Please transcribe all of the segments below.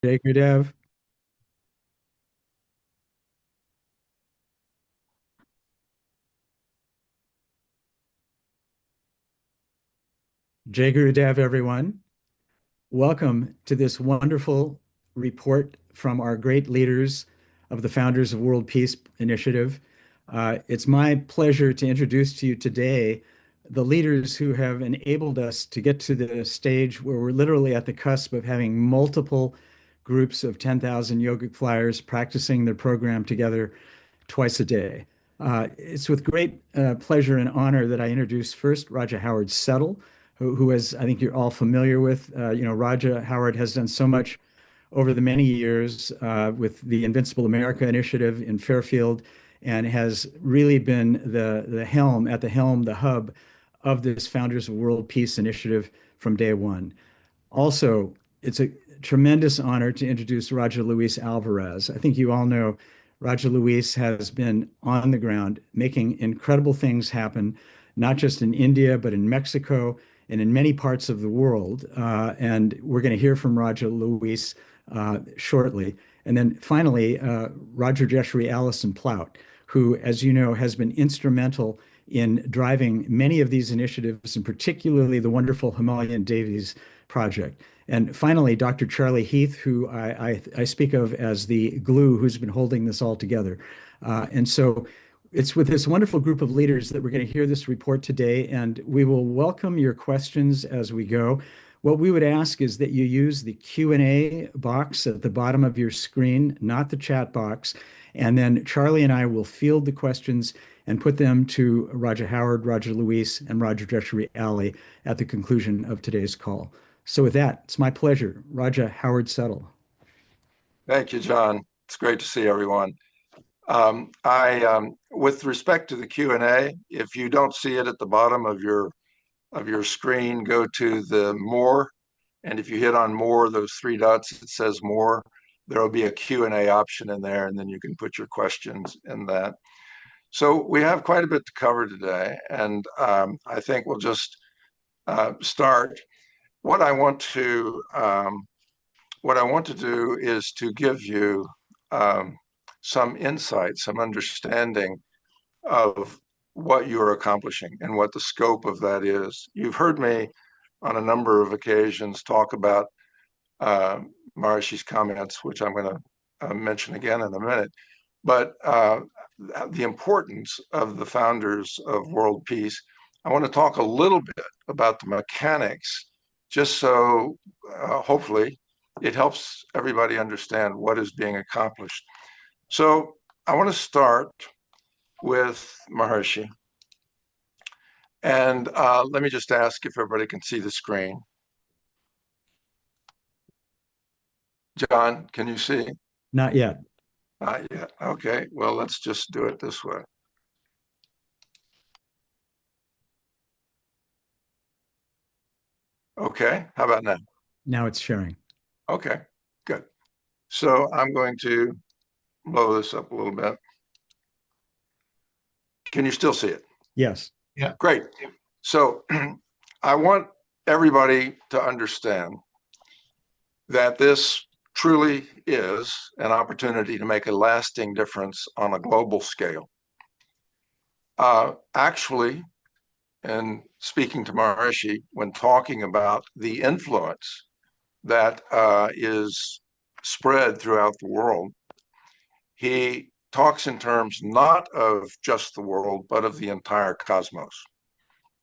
Jay Gudev. Jay Gurudev, everyone. Welcome to this wonderful report from our great leaders of the Founders of World Peace Initiative. It's my pleasure to introduce to you today the leaders who have enabled us to get to the stage where we're literally at the cusp of having multiple groups of 10,000 yogic flyers practicing their program together twice a day. It's with great pleasure and honor that I introduce first Raja Howard Settle, who is, I think you're all familiar with. Raja Howard has done so much over the many years with the Invincible America initiative in Fairfield and has really been the hub of this Founders of World Peace initiative from day one. Also, it's a tremendous honor to introduce Raja Luis Alvarez. I think you all know Raja Luis has been on the ground making incredible things happen, not just in India, but in Mexico and in many parts of the world. And we're going to hear from Raja Luis shortly. And then finally, Roger Jeshri Allison Plout, who, as you know, has been instrumental in driving many of these initiatives, and particularly the wonderful Himalayan Devis project. And finally, Dr. Charlie Heath, who I speak of as the glue who's been holding this all together. And so it's with this wonderful group of leaders that we're going to hear this report today, and we will welcome your questions as we go. What we would ask is that you use the Q&A box at the bottom of your screen, not the chat box. And then Charlie and I will field the questions and put them to Raja Howard, Raja Luis, and Roger Jeshri Ali at the conclusion of today's call. So with that, it's my pleasure. Raja Howard Settle. Thank you, John. It's great to see everyone. With respect to the Q&A, if you don't see it at the bottom of your screen, go to the More, and if you hit on More, those three dots, it says More. There will be a Q&A option in there, and then you can put your questions in that. So we have quite a bit to cover today, and I think we'll just start. What I want to do is to give you some insight, some understanding of what you're accomplishing and what the scope of that is. You've heard me on a number of occasions talk about Maharishi's comments, which I'm going to mention again in a minute, but the importance of the founders of world peace. I want to talk a little bit about the mechanics, just so hopefully it helps everybody understand what is being accomplished. So I want to start with Maharishi. And let me just ask if everybody can see the screen. John, can you see? Not yet. Not yet. Okay, well, let's just do it this way. Okay, how about now? Now it's sharing. Okay, good. So I'm going to blow this up a little bit. Can you still see it? Yes. Yeah. Great. So I want everybody to understand that this truly is an opportunity to make a lasting difference on a global scale. Actually, and speaking to Maharishi, when talking about the influence that is spread throughout the world, he talks in terms not of just the world, but of the entire cosmos.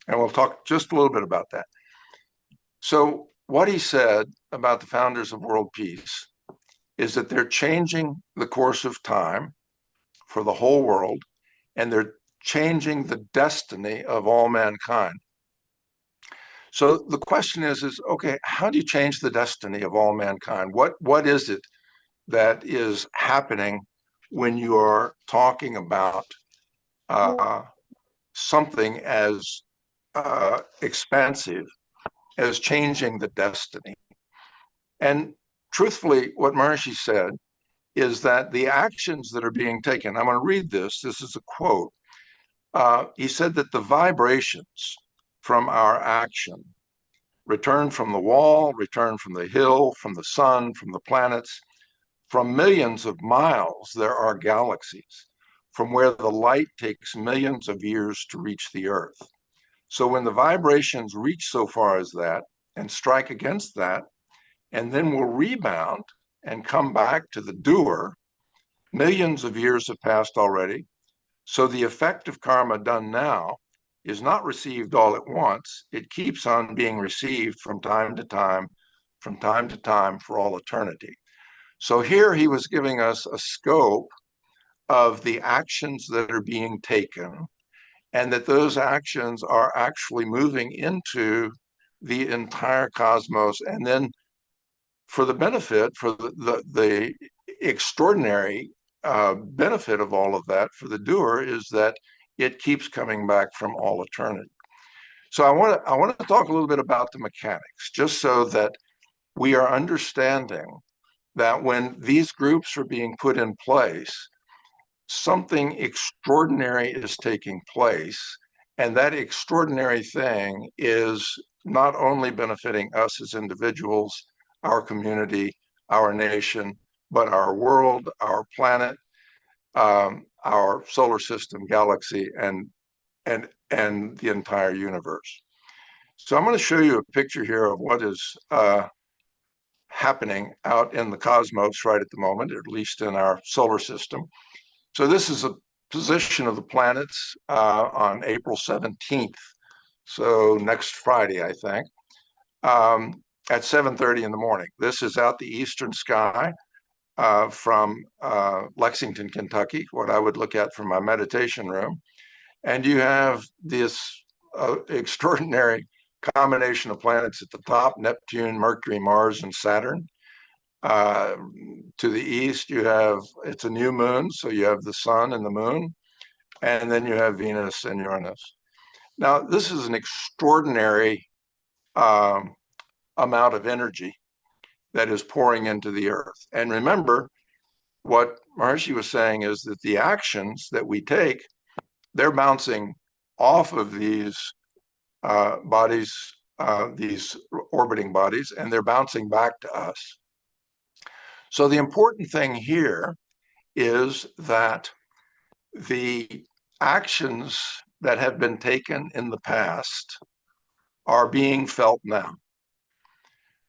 And we'll talk just a little bit about that. So what he said about the founders of world peace is that they're changing the course of time for the whole world, and they're changing the destiny of all mankind. So the question is okay, how do you change the destiny of all mankind? What is it that is happening when you are talking about something as expansive as changing the destiny? And truthfully, what Maharishi said is that the actions that are being taken, I'm going to read this. This is a quote. He said that the vibrations from our action return from the wall, return from the hill, from the sun, from the planets. From millions of miles, there are galaxies from where the light takes millions of years to reach the Earth. So when the vibrations reach so far as that and strike against that, and then will rebound and come back to the doer, millions of years have passed already. So the effect of karma done now is not received all at once. It keeps on being received from time to time, from time to time for all eternity. So here he was giving us a scope of the actions that are being taken, and that those actions are actually moving into the entire cosmos. And then for the benefit, for the extraordinary benefit of all of that for the doer is that it keeps coming back from all eternity. So I want to talk a little bit about the mechanics, just so that we are understanding that when these groups are being put in place, something extraordinary is taking place. And that extraordinary thing is not only benefiting us as individuals, our community, our nation, but our world, our planet, our solar system, galaxy, and the entire universe. So I'm going to show you a picture here of what is happening out in the cosmos right at the moment, at least in our solar system. So this is a position of the planets on April 17th. So next Friday, I think, at 7:30 in the morning. This is out the eastern sky from Lexington, Kentucky, what I would look at from my meditation room. And you have this extraordinary combination of planets at the top: Neptune, Mercury, Mars, and Saturn. To the east, it's a new moon, so you have the sun and the moon, and then you have Venus and Uranus. Now, this is an extraordinary amount of energy that is pouring into the earth. And remember, what Maharishi was saying is that the actions that we take, they're bouncing off of these bodies, these orbiting bodies, and they're bouncing back to us. So the important thing here is that the actions that have been taken in the past are being felt now.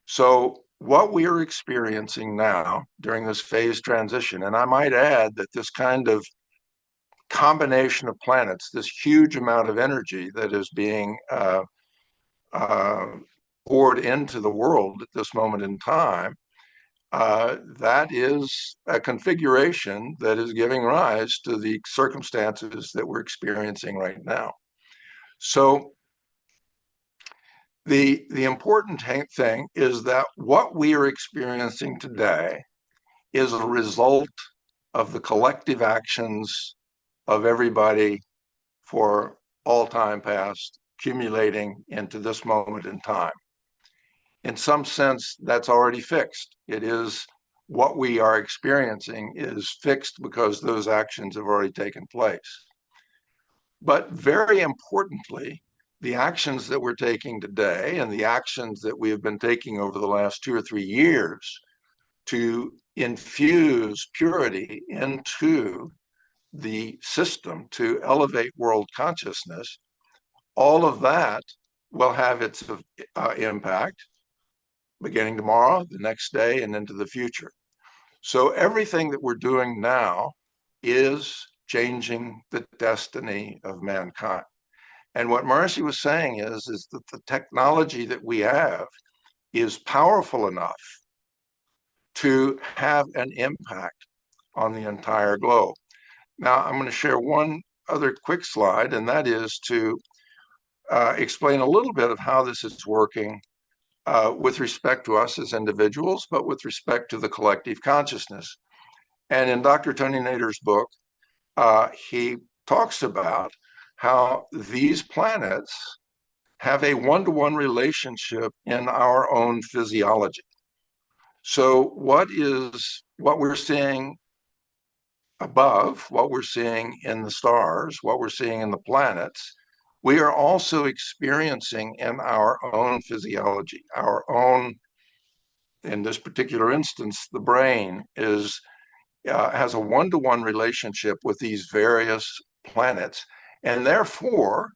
So what we are experiencing now during this phase transition, and I might add that this kind of combination of planets, this huge amount of energy that is being poured into the world at this moment in time, that is a configuration that is giving rise to the circumstances that we're experiencing right now. So the important thing is that what we are experiencing today is a result of the collective actions of everybody for all time past, accumulating into this moment in time. In some sense, that's already fixed. It is what we are experiencing is fixed because those actions have already taken place. But very importantly, the actions that we're taking today and the actions that we have been taking over the last 2 or 3 years to infuse purity into the system to elevate world consciousness, all of that will have its impact beginning tomorrow, the next day, and into the future. So everything that we're doing now is changing the destiny of mankind. And what Maharishi was saying is that the technology that we have is powerful enough to have an impact on the entire globe. Now, I'm going to share one other quick slide, and that is to explain a little bit of how this is working with respect to us as individuals, but with respect to the collective consciousness. And in Dr. Tony Nader's book, he talks about how these planets have a one-to-one relationship in our own physiology. So what we're seeing above, what we're seeing in the stars, what we're seeing in the planets, we are also experiencing in our own physiology, our own, in this particular instance, the brain has a one-to-one relationship with these various planets. And therefore,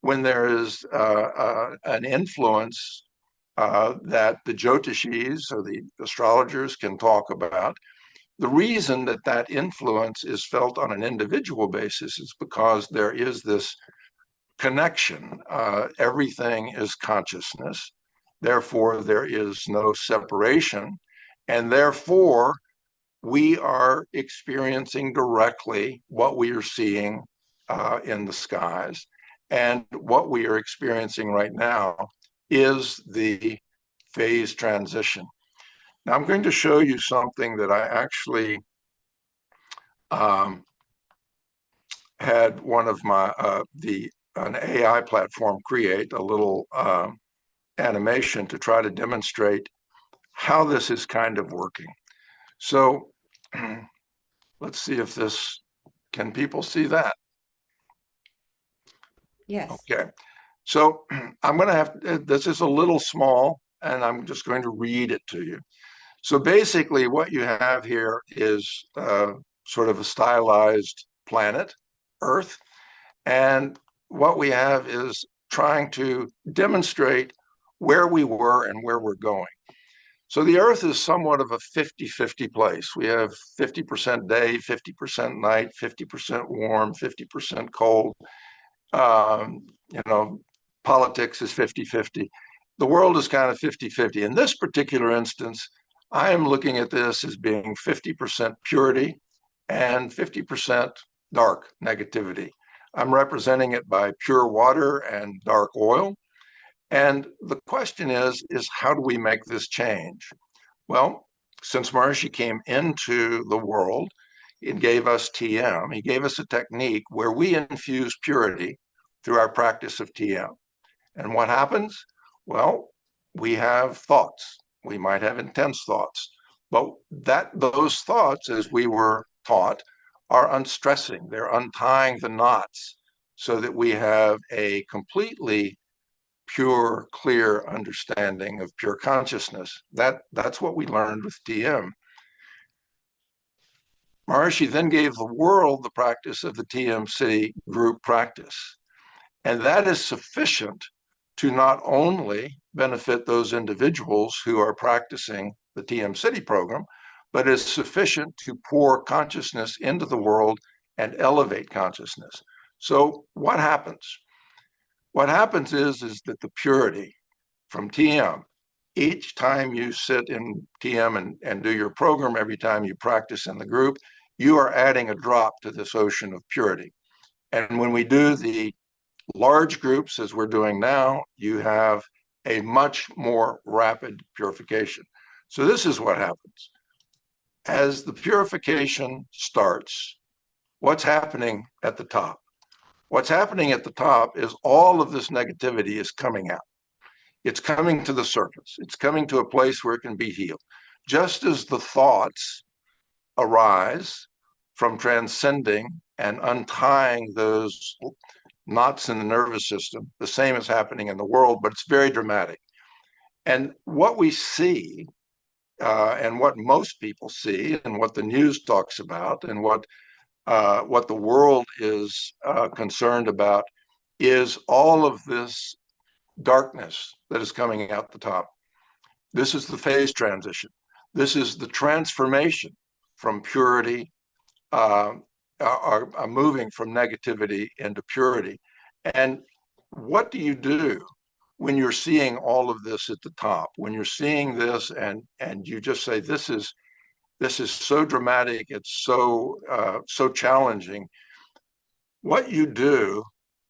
when there is an influence that the Jyotishis or the astrologers can talk about, the reason that that influence is felt on an individual basis is because there is this connection. Everything is consciousness. Therefore, there is no separation. And therefore, we are experiencing directly what we are seeing in the skies. And what we are experiencing right now is the phase transition. Now, I'm going to show you something that I actually had one of my, an AI platform create a little animation to try to demonstrate how this is kind of working. So let's see if this, can people see that? Yes. Okay. So I'm going to have, this is a little small, and I'm just going to read it to you. So basically what you have here is sort of a stylized planet, Earth. And what we have is trying to demonstrate where we were and where we're going. So the Earth is somewhat of a 50-50 place. We have 50% day, 50% night, 50% warm, 50% cold. You know, politics is 50-50. The world is kind of 50-50. In this particular instance, I am looking at this as being 50% purity and 50% dark negativity. I'm representing it by pure water and dark oil. And the question is how do we make this change? Well, since Maharishi came into the world, it gave us TM. He gave us a technique where we infuse purity through our practice of TM. And what happens? Well, we have thoughts. We might have intense thoughts, but those thoughts, as we were taught, are unstressing. They're untying the knots so that we have a completely pure, clear understanding of pure consciousness. That's what we learned with TM. Maharishi then gave the world the practice of the TM City group practice. And that is sufficient to not only benefit those individuals who are practicing the TM City program, but is sufficient to pour consciousness into the world and elevate consciousness. So what happens? What happens is that the purity from TM, each time you sit in TM and do your program, every time you practice in the group, you are adding a drop to this ocean of purity. And when we do the large groups, as we're doing now, you have a much more rapid purification. So this is what happens. As the purification starts, what's happening at the top? What's happening at the top is all of this negativity is coming out. It's coming to the surface. It's coming to a place where it can be healed. Just as the thoughts arise from transcending and untying those knots in the nervous system, the same is happening in the world, but it's very dramatic. And what we see, and what most people see, and what the news talks about, and what the world is concerned about, is all of this darkness that is coming out the top. This is the phase transition. This is the transformation from purity, moving from negativity into purity. And what do you do when you're seeing all of this at the top? When you're seeing this and you just say, this is so dramatic, it's so challenging. What you do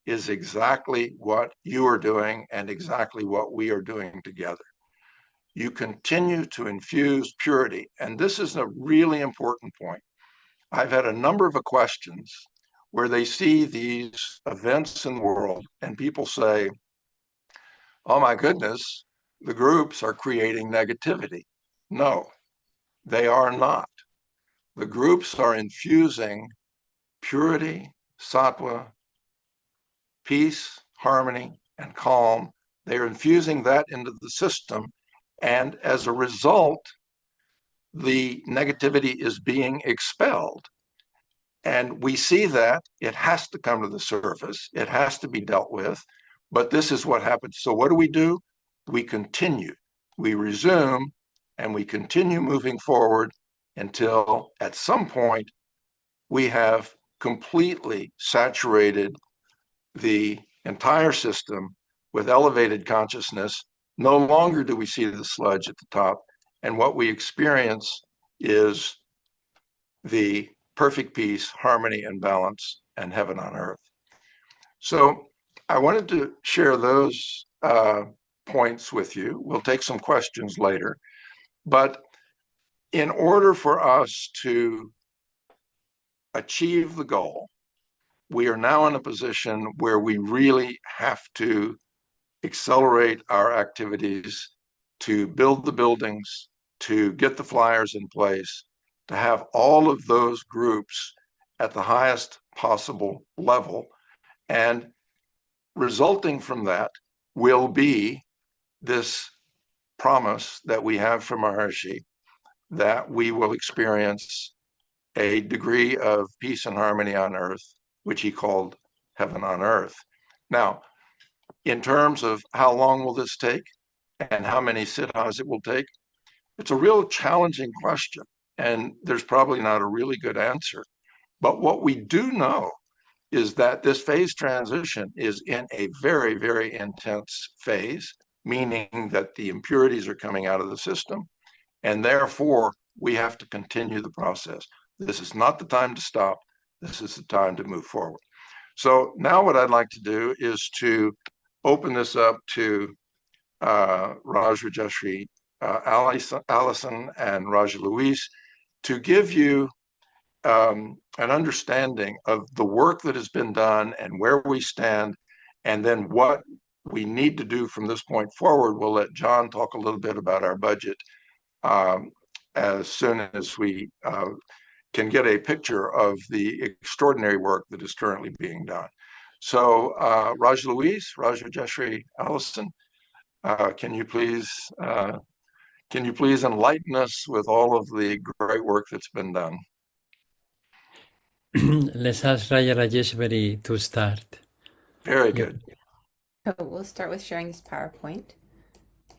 is exactly what you are doing and exactly what we are doing together. You continue to infuse purity. And this is a really important point. I've had a number of questions where they see these events in the world and people say, oh my goodness, the groups are creating negativity. No, they are not. The groups are infusing purity, sattva, peace, harmony, and calm. They're infusing that into the system. And as a result, the negativity is being expelled. And we see that it has to come to the surface, it has to be dealt with. But this is what happens. So, what do? We continue, we resume, and we continue moving forward until at some point we have completely saturated the entire system with elevated consciousness. No longer do we see the sludge at the top. And what we experience is the perfect peace, harmony, and balance, and heaven on earth. So I wanted to share those points with you. We'll take some questions later. But in order for us to achieve the goal, we are now in a position where we really have to accelerate our activities to build the buildings, to get the flyers in place, to have all of those groups at the highest possible level. And resulting from that will be this promise that we have from Maharishi that we will experience a degree of peace and harmony on earth, which he called heaven on earth. Now, in terms of how long will this take and how many siddhas it will take, it's a real challenging question, and there's probably not a really good answer. But what we do know is that this phase transition is in a very, very intense phase, meaning that the impurities are coming out of the system, and therefore we have to continue the process. This is not the time to stop. This is the time to move forward. So now what I'd like to do is to open this up to Raj Rajeshri, Allison, and Raja Luis to give you an understanding of the work that has been done and where we stand, and then what we need to do from this point forward. We'll let John talk a little bit about our budget as soon as we can get a picture of the extraordinary work that is currently being done. So Raj Luis, Raj Rajeshri, Allison, can you please enlighten us with all of the great work that's been done? Let's ask Raja Rajeshwari to start. Very good. So we'll start with sharing this PowerPoint.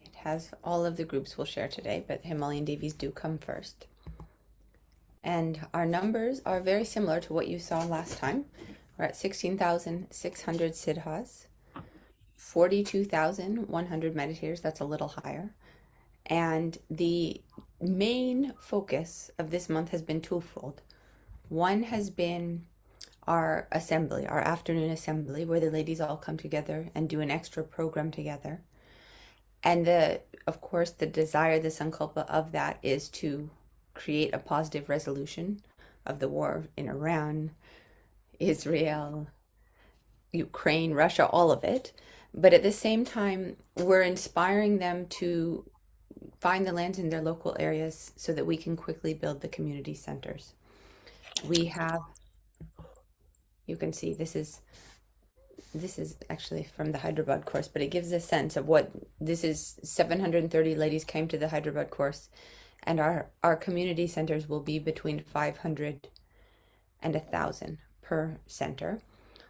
It has all of the groups we'll share today, but Himalayan Devis do come first. And our numbers are very similar to what you saw last time. We're at 16,600 siddhas, 42,100 meditators, that's a little higher. And the main focus of this month has been twofold. One has been our assembly, our afternoon assembly, where the ladies all come together and do an extra program together. And of course, the desire, the sankalpa of that is to create a positive resolution of the war in Iran, Israel, Ukraine, Russia, all of it. But at the same time, we're inspiring them to find the lands in their local areas so that we can quickly build the community centers. We have, you can see this is actually from the Hyderabad course, but it gives a sense of what this is. 730 ladies came to the Hyderabad course, and our community centers will be between 500 and 1,000 per center.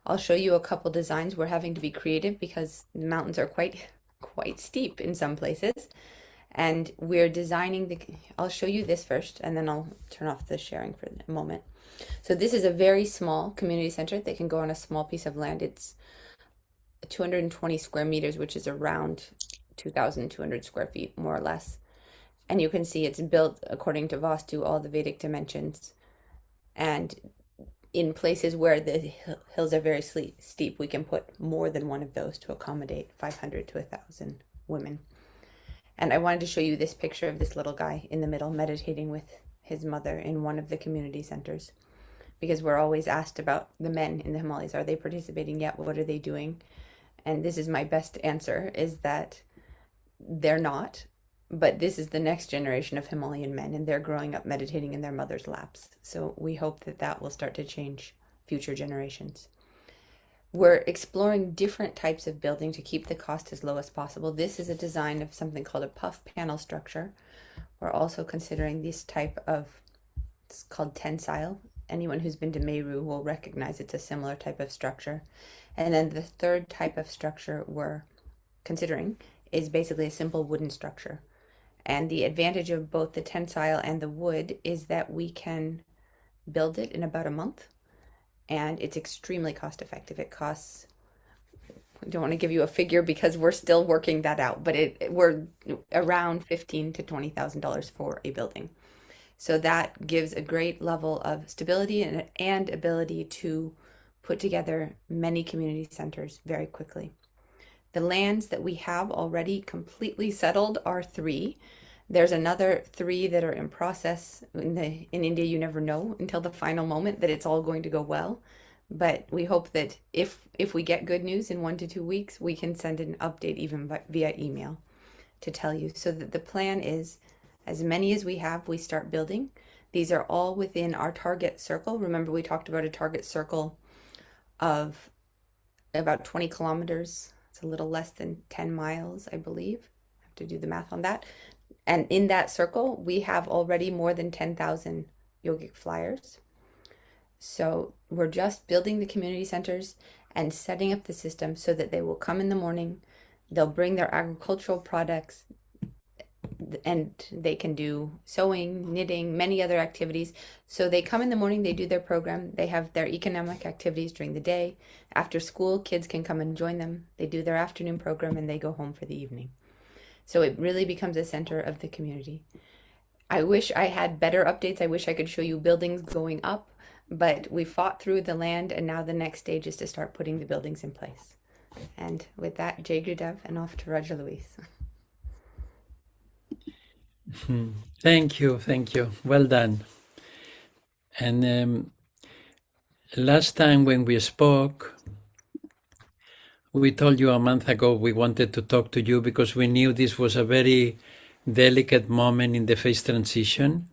I'll show you a couple designs. We're having to be creative because the mountains are quite steep in some places. And we're designing I'll show you this first, and then I'll turn off the sharing for a moment. So this is a very small community center that can go on a small piece of land. It's 220 square meters, which is around 2,200 square feet, more or less. And you can see it's built according to Vastu, all the Vedic dimensions. And in places where the hills are very steep, we can put more than one of those to accommodate 500 to 1,000 women. And I wanted to show you this picture of this little guy in the middle meditating with his mother in one of the community centers, because we're always asked about the men in the Himalayas. Are they participating yet? What are they doing? And this is my best answer, is that they're not, but this is the next generation of Himalayan men, and they're growing up meditating in their mother's laps. So we hope that that will start to change future generations. we're exploring different types of building to keep the cost as low as possible. This is a design of something called a puff panel structure. We're also considering this type of, it's called tensile. Anyone who's been to Meru will recognize it's a similar type of structure. And then the third type of structure we're considering is basically a simple wooden structure. And the advantage of both the tensile and the wood is that we can build it in about a month, and it's extremely cost effective. It costs, I don't want to give you a figure because we're still working that out, but we're around $15,000 to $20,000 for a building. So that gives a great level of stability and ability to put together many community centers very quickly. The lands that we have already completely settled are 3. There's another 3 that are in process. In India, you never know until the final moment that it's all going to go well. But we hope that if we get good news in 1 to 2 weeks, we can send an update even via email to tell you. So that the plan is, as many as we have, we start building. These are all within our target circle. Remember, we talked about a target circle of about 20 kilometers. It's a little less than 10 miles, I believe. I have to do the math on that. And in that circle, we have already more than 10,000 yogic flyers. So we're just building the community centers and setting up the system so that they will come in the morning, they'll bring their agricultural products, and they can do sewing, knitting, many other activities. So they come in the morning, they do their program, they have their economic activities during the day. After school, kids can come and join them. They do their afternoon program and they go home for the evening. So it really becomes a center of the community. I wish I had better updates. I wish I could show you buildings going up, but we fought through the land, and now the next stage is to start putting the buildings in place. And with that, Jay Gurudev, and off to Raja Luis. Thank you. Well done. And last time when we spoke, we told you a month ago we wanted to talk to you because we knew this was a very delicate moment in the phase transition.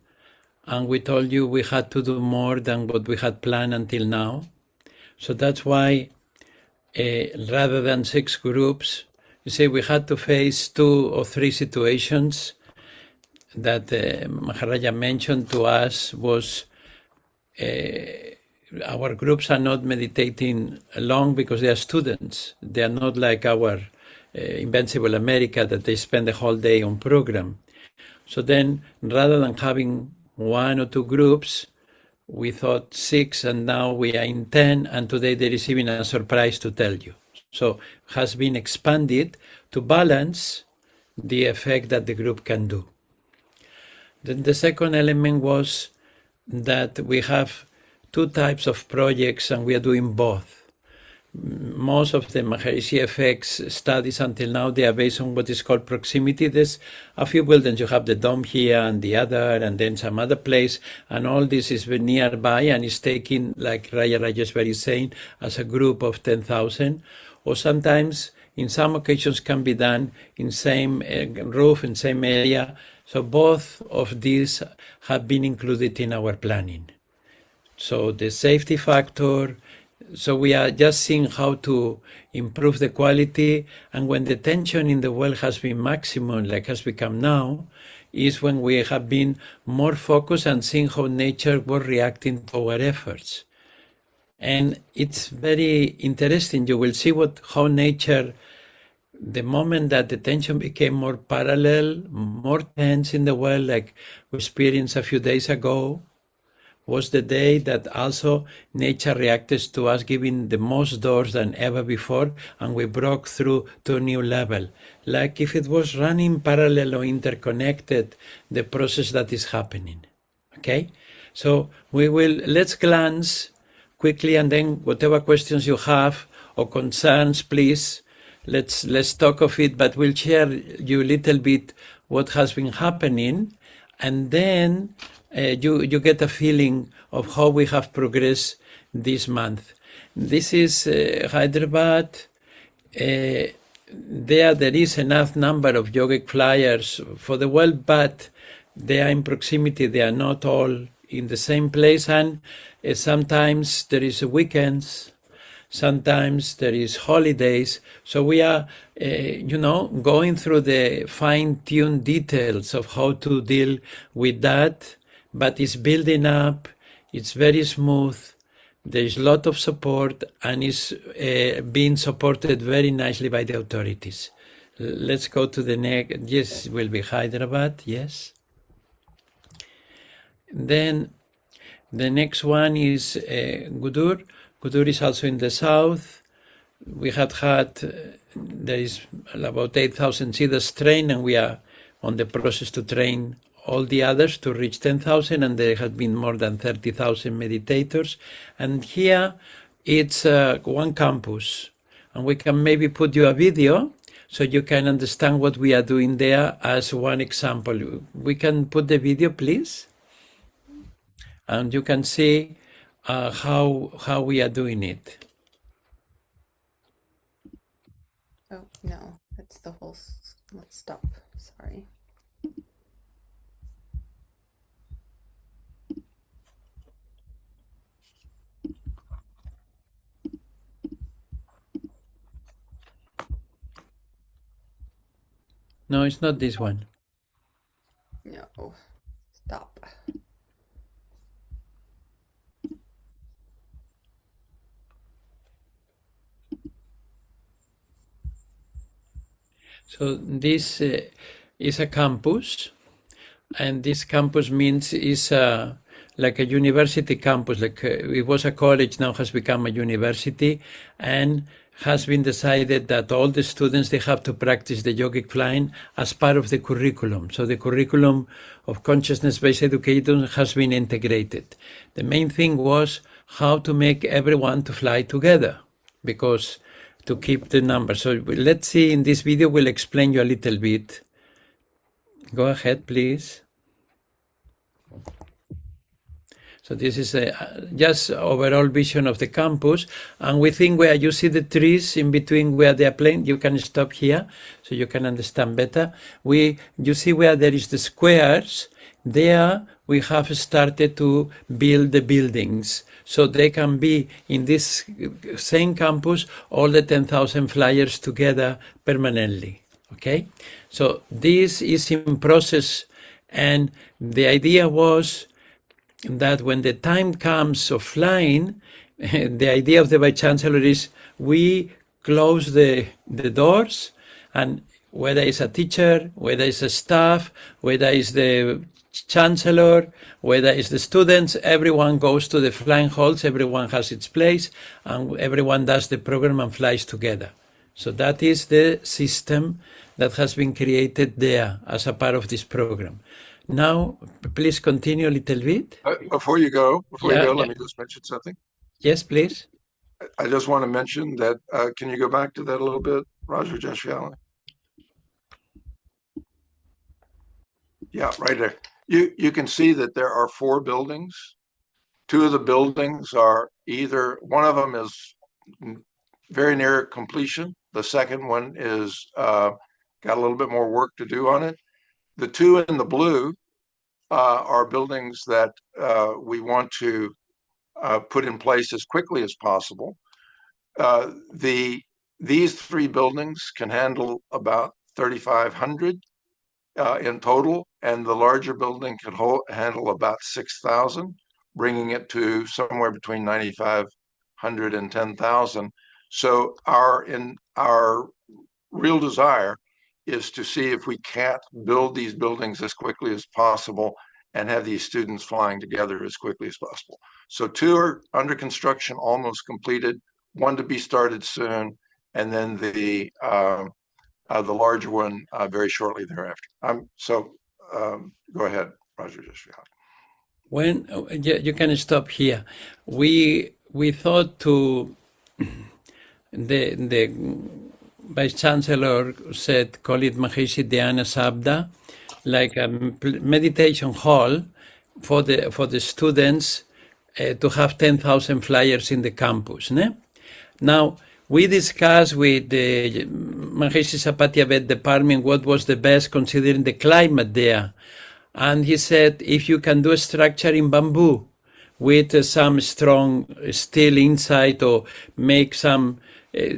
And we told you we had to do more than what we had planned until now. So that's why rather than 6 groups, you say we had to face 2 or 3 situations that Maharaja mentioned to us was our groups are not meditating long because they are students. They are not like our Invincible America that they spend the whole day on program. So then rather than having 1 or 2 groups, we thought 6, and now we are in 10, and today there is even a surprise to tell you. So has been expanded to balance the effect that the group can do. Then the second element was that we have 2 types of projects and we are doing both. Most of the Maharishi effects studies until now, they are based on what is called proximity. There's a few buildings, you have the dome here and the other, and then some other place, and all this is nearby and is taken, like Raya Rajeshwari is saying, as a group of 10,000, or sometimes in some occasions can be done in same roof, in same area. So both of these have been included in our planning. So the safety factor, so we are just seeing how to improve the quality, and when the tension in the well has been maximum, like has become now, is when we have been more focused and seeing how nature was reacting to our efforts. And it's very interesting. You will see how nature, the moment that the tension became more parallel, more tense in the well, like we experienced a few days ago, was the day that also nature reacted to us, giving the most doors than ever before, and we broke through to a new level. Like if it was running parallel or interconnected, the process that is happening. Okay? So let's glance quickly, and then whatever questions you have or concerns, please, let's talk of it, but we'll share you a little bit what has been happening, and then you get a feeling of how we have progressed this month. This is Hyderabad. There is enough number of yogic flyers for the world, but they are in proximity. They are not all in the same place, and sometimes there is weekends. Sometimes there is holidays. So we are, going through the fine-tuned details of how to deal with that, but it's building up, it's very smooth, there is a lot of support, and it's being supported very nicely by the authorities. Let's go to the next. Yes, it will be Hyderabad, yes. Then the next one is Gudur. Gudur is also in the south. We there is about 8,000 seeders trained, and we are on the process to train all the others to reach 10,000, and there have been more than 30,000 meditators. And here it's one campus, and we can maybe put you a video so you can understand what we are doing there as one example. We can put the video, please, and you can see how we are doing it. Oh, no, that's the whole, let's stop, sorry. No, it's not this one. No, stop. So this is a campus, and this campus means is like a university campus. Like it was a college, now has become a university, and has been decided that all the students, they have to practice the yogic flying as part of the curriculum. So the curriculum of consciousness-based education has been integrated. The main thing was how to make everyone to fly together, because to keep the numbers. So let's see, in this video we'll explain you a little bit. Go ahead, please. So this is just overall vision of the campus, and we think where you see the trees in between where they are playing, you can stop here so you can understand better. You see where there is the squares, there we have started to build the buildings, so they can be in this same campus, all the 10,000 flyers together permanently, okay? So this is in process, and the idea was that when the time comes of flying, the idea of the Vice Chancellor is we close the doors, and whether it's a teacher, whether it's a staff, whether it's the Chancellor, whether it's the students, everyone goes to the flying halls, everyone has its place, and everyone does the program and flies together. So that is the system that has been created there as a part of this program. Now, please continue a little bit. Before you go, let me just mention something. Yes, please. I just want to mention that, can you go back to that a little bit, Roger Jeshiali? Yeah, right there. You can see that there are 4 buildings. 2 of the buildings are either, one of them is very near completion. The second one is got a little bit more work to do on it. The 2 in the blue are buildings that we want to put in place as quickly as possible. These 3 buildings can handle about 3,500 in total, and the larger building can handle about 6,000, bringing it to somewhere between 9,500 and 10,000. So our real desire is to see if we can't build these buildings as quickly as possible and have these students flying together as quickly as possible. So 2 are under construction, almost completed, 1 to be started soon, and then the larger one very shortly thereafter. Go ahead, Roger. When you can stop here. We thought to the Vice Chancellor said, call it Maharishi Dhyana Sabda, like a meditation hall for the students to have 10,000 flyers in the campus. Ne? Now, we discussed with the Maharishi Sapatya Vet department what was the best considering the climate there. And he said, if you can do a structure in bamboo, with some strong steel inside, or make some,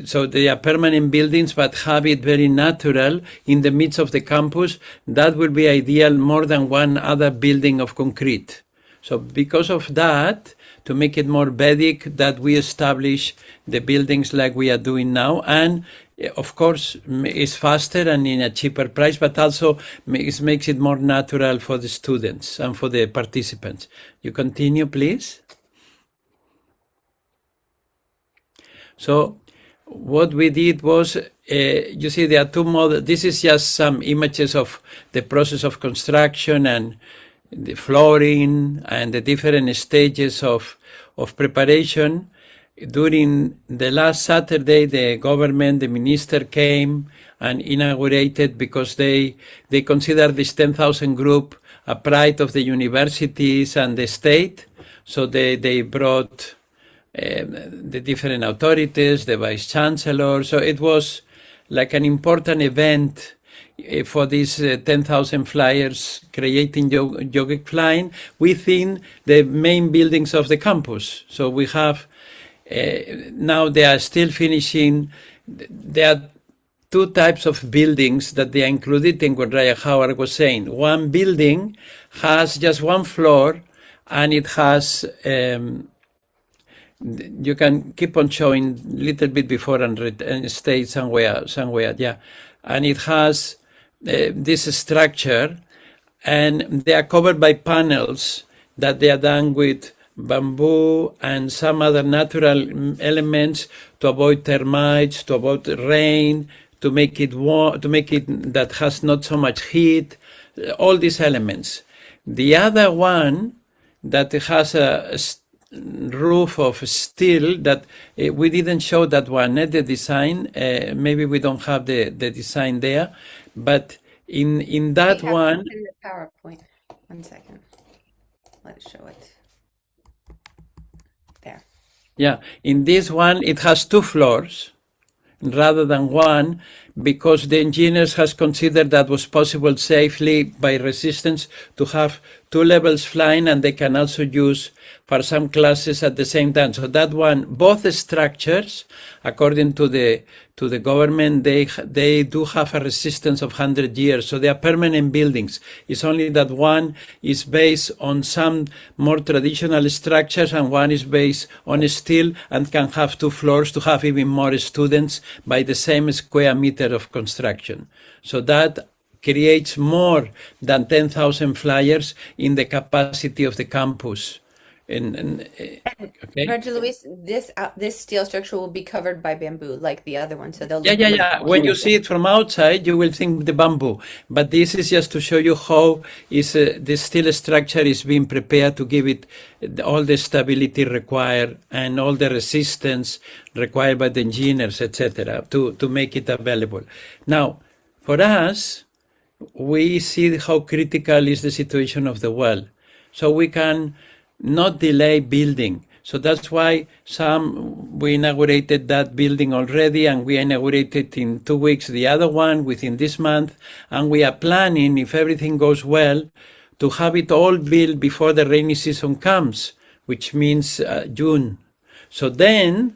so they are permanent buildings, but have it very natural in the midst of the campus. That will be ideal more than one other building of concrete. So because of that, to make it more Vedic, that we establish the buildings like we are doing now. And of course, it's faster and in a cheaper price, but also makes it more natural for the students and for the participants. You continue, please. So what we did was, you see there are two models. This is just some images of the process of construction and the flooring and the different stages of preparation. During the last Saturday, the government, the minister came and inaugurated, because they consider this 10,000 group a pride of the universities and the state. So they brought the different authorities, the vice chancellor. So it was like an important event for these 10,000 flyers creating yogic flying within the main buildings of the campus. So we have, now they are still finishing. There are two types of buildings that they are included in what Raya Howard was saying. One building has just one floor, and it has, you can keep on showing a little bit before and stay somewhere, yeah. And it has this structure, and they are covered by panels that they are done with bamboo and some other natural elements to avoid termites, to avoid rain, to make it warm, to make it that has not so much heat, all these elements. The other one that has a roof of steel, that we didn't show that one, the design, maybe we don't have the design there, but in that one, in the PowerPoint. 1 second, let's show it there. Yeah, in this one it has two floors rather than one, because the engineers has considered that was possible safely by resistance to have two levels flying, and they can also use for some classes at the same time. So that one, both structures, according to the government, they do have a resistance of 100 years. So they are permanent buildings. It's only that one is based on some more traditional structures, and one is based on steel and can have two floors to have even more students by the same square meter of construction. So that creates more than 10,000 flyers in the capacity of the campus. Okay. Roger Luis, this steel structure will be covered by bamboo like the other one, so they'll Yeah. When you see it from outside, you will think the bamboo, but this is just to show you how is the steel structure is being prepared to give it all the stability required and all the resistance required by the engineers, etc., to make it available. Now, for us, we see how critical is the situation of the well, so we can not delay building. So that's why we inaugurated that building already, and we inaugurated in 2 weeks the other one within this month, and we are planning, if everything goes well, to have it all built before the rainy season comes, which means June. So then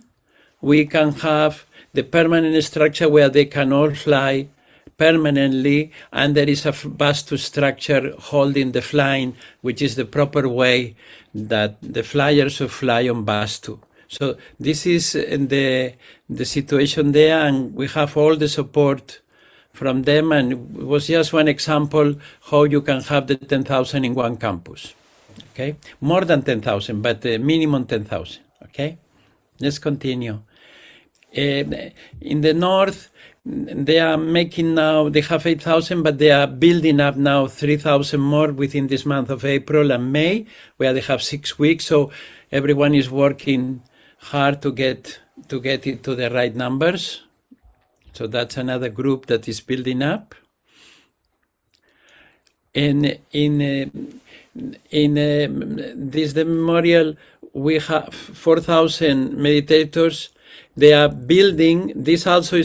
we can have the permanent structure where they can all fly permanently, and there is a Bastu structure holding the flying, which is the proper way that the flyers should fly on Bastu. So this is the situation there, and we have all the support from them, and it was just one example how you can have the 10,000 in one campus. Okay, more than 10,000, but minimum 10,000. Okay, let's continue. In the north, they are making now, they have 8,000, but they are building up now 3,000 more within this month of April and May, where they have 6 weeks. So everyone is working hard to get it to the right numbers. So that's another group that is building up. In this memorial, we have 4,000 meditators. They are building. This also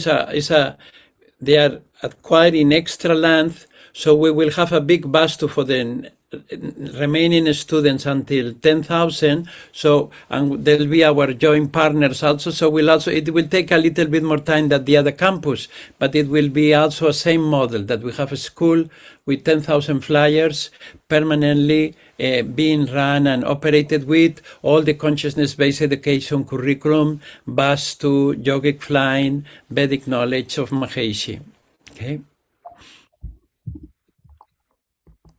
they are acquiring extra land, so we will have a big bastu for the remaining students until 10,000. So, and there'll be our joint partners also. So it will take a little bit more time than the other campus, but it will be also a same model that we have a school with 10,000 flyers permanently being run and operated with all the consciousness-based education curriculum, Vastu, yogic flying, Vedic knowledge of Maharishi. Okay.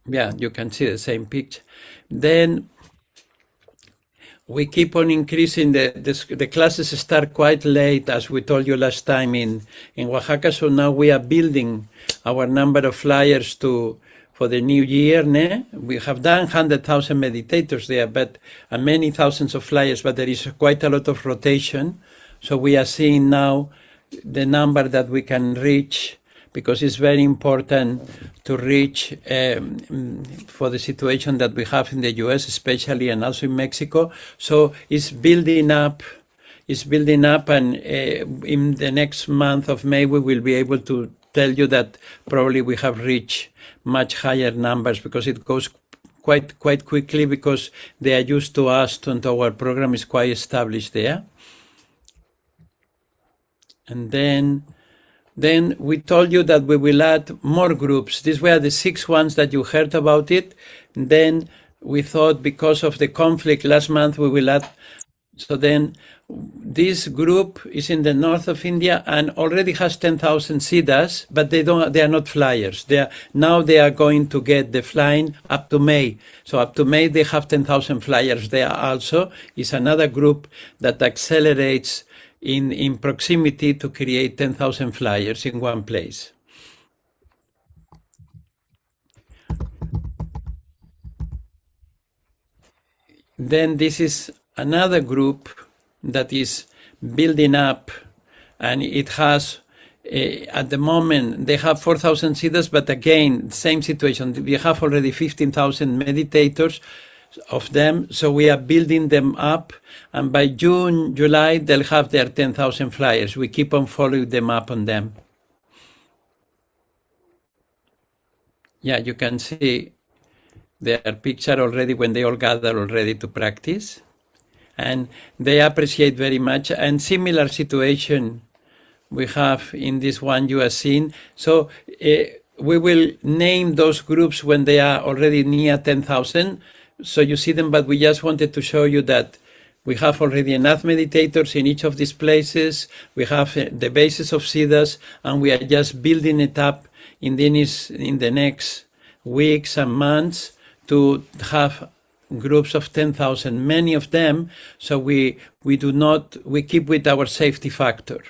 Yeah, you can see the same picture. Then we keep on increasing. The classes start quite late, as we told you last time in Oaxaca. So now we are building our number of flyers for the new year. We have done 100,000 meditators there, but many thousands of flyers, but there is quite a lot of rotation. So we are seeing now the number that we can reach, because it's very important to reach for the situation that we have in the US especially, and also in Mexico. So it's building up, and in the next month of May we will be able to tell you that probably we have reached much higher numbers, because it goes quite quickly, because they are used to us, and our program is quite established there. And then we told you that we will add more groups. These were the 6 ones that you heard about it. Then we thought, because of the conflict last month, we will add. So then this group is in the north of India and already has 10,000 siddhas, but they are not flyers. Now they are going to get the flying up to May. So up to May they have 10,000 flyers there also. It's another group that accelerates in proximity to create 10,000 flyers in one place. Then this is another group that is building up, and it has, at the moment, they have 4,000 siddhas, but again, same situation. We have already 15,000 meditators of them, so we are building them up, and by June, July, they'll have their 10,000 flyers. We keep on following them up on them. Yeah, you can see their picture already when they all gather already to practice, and they appreciate very much. And similar situation we have in this one you are seeing. So we will name those groups when they are already near 10,000. So you see them, but we just wanted to show you that we have already enough meditators in each of these places. We have the basis of siddhas, and we are just building it up in the next weeks and months to have groups of 10,000, many of them. So we keep with our safety factor.